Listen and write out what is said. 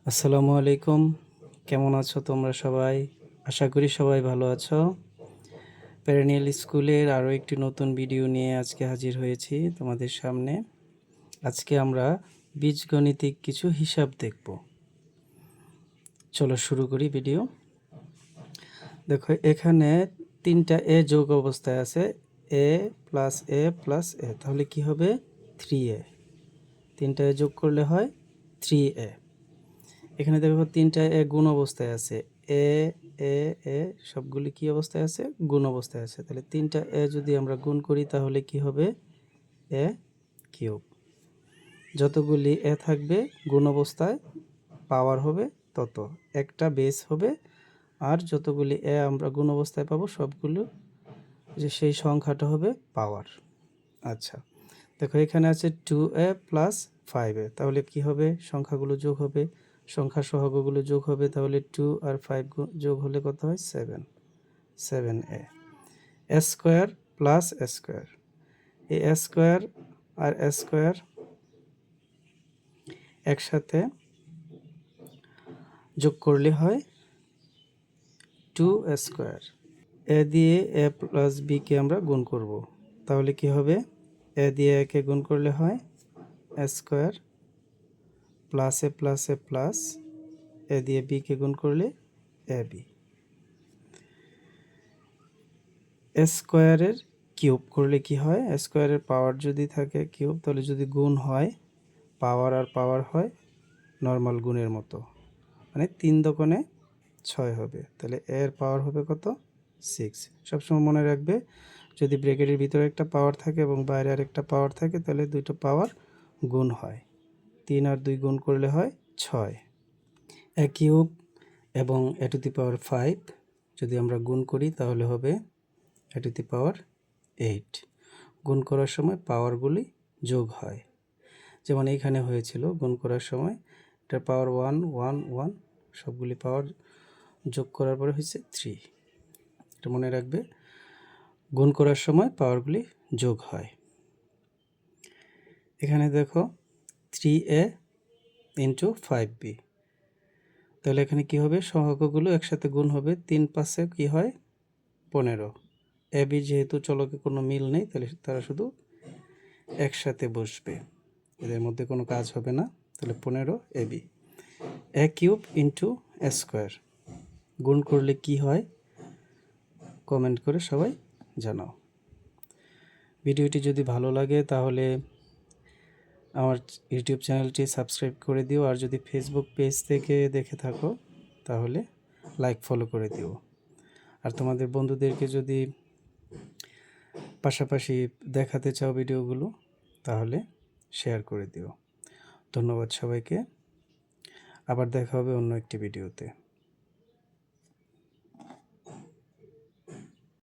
আসসালামু আলাইকুম। কেমন আছো তোমরা সবাই? আশা করি সবাই ভালো আছো। পেরেনিয়াল স্কুলের আরও একটি নতুন ভিডিও নিয়ে আজকে হাজির হয়েছি তোমাদের সামনে। আজকে আমরা বীজগণিতিক কিছু হিসাব দেখব। চলো শুরু করি ভিডিও। দেখো এখানে 3টা এ যোগ অবস্থায় আছে, এ প্লাস এ প্লাস এ, তাহলে কি হবে 3a। 3টা এ যোগ করলে হয় 3a। এখানে দেখো 3টা এ গুণ অবস্থায় আছে, এ এ এ সবগুলি কি অবস্থায় আছে? গুণ অবস্থায় আছে। তাহলে 3টা এ যদি আমরা গুণ করি তাহলে কি হবে? এ কিউব। যতগুলি এ থাকবে গুণ অবস্থায় পাওয়ার হবে তত, একটা বেস হবে, আর যতগুলি এ আমরা গুণ অবস্থায় পাবো সবগুলো যে সেই সংখ্যাটা হবে পাওয়ার। আচ্ছা, দেখো এখানে আছে 2a প্লাস 5a, তাহলে কি হবে? সংখ্যাগুলো যোগ হবে, সংখ্যা সহগগুলো যোগ হবে, তাহলে 2 আর 5 যোগ হলে কত হয়? 7a। এ স্কোয়ার প্লাস এ স্কোয়ার, এই এ স্কোয়ার আর এ স্কোয়ার একসাথে যোগ করলে হয় 2a স্কোয়ার। এ দিয়ে এ প্লাস বিকে আমরা গুণ করব, তাহলে কি হবে? এ দিয়ে একে গুণ করলে হয় এ স্কোয়ার প্লাস এ প্লাস এ প্লাস এ দিয়ে বিকে গুণ করলে এ বি। এ স্কোয়ারের কিউব করলে কি হয়? এ স্কোয়ারের পাওয়ার যদি থাকে কিউব, তাহলে যদি গুণ হয় পাওয়ার আর পাওয়ার হয় নর্মাল গুণের মতো, মানে 3 দোকানে 6 হবে। তাহলে এর পাওয়ার হবে কত? 6। সবসময় মনে রাখবে, যদি ব্র্যাকেটের ভিতরে একটা পাওয়ার থাকে এবং বাইরে আর একটা পাওয়ার থাকে তাহলে দুটো পাওয়ার গুণ হয়। 3 আর 2 গুণ করলে হয় 6। এ কিউব এবং এ টু দি পাওয়ার 5 যদি আমরা গুণ করি তাহলে হবে এ টু দি পাওয়ার 8। গুণ করার সময় পাওয়ারগুলি যোগ হয়, যেমন এইখানে হয়েছিল গুণ করার সময় এটার পাওয়ার 1 1 1, সবগুলি পাওয়ার যোগ করার পরে হয়েছে 3। এটা মনে রাখবে, গুণ করার সময় পাওয়ারগুলি যোগ হয়। এখানে দেখো 3a ইন্টু 5b, তাহলে এখানে কি হবে? সহগগুলো একসাথে গুণ হবে, 3 5 কি হয়? 15। এ বি যেহেতু চলকে কোনো মিল নেই, তাহলে তারা শুধু একসাথে বসবে, এদের মধ্যে কোনো কাজ হবে না। তাহলে 15 A B. A cube into A square গুণ করলে কি হয়? কমেন্ট করে সবাই জানাও। ভিডিওটি যদি ভালো লাগে তাহলে আমার ইউটিউব চ্যানেলটি সাবস্ক্রাইব করে দিও, আর যদি ফেসবুক পেজ থেকে দেখে থাকো তাহলে লাইক ফলো করে দিও, আর তোমাদের বন্ধুদেরকে যদি পাশাপাশি দেখাতে চাও ভিডিওগুলো তাহলে শেয়ার করে দিও। ধন্যবাদ সবাইকে, আবার দেখা হবে অন্য একটি ভিডিওতে।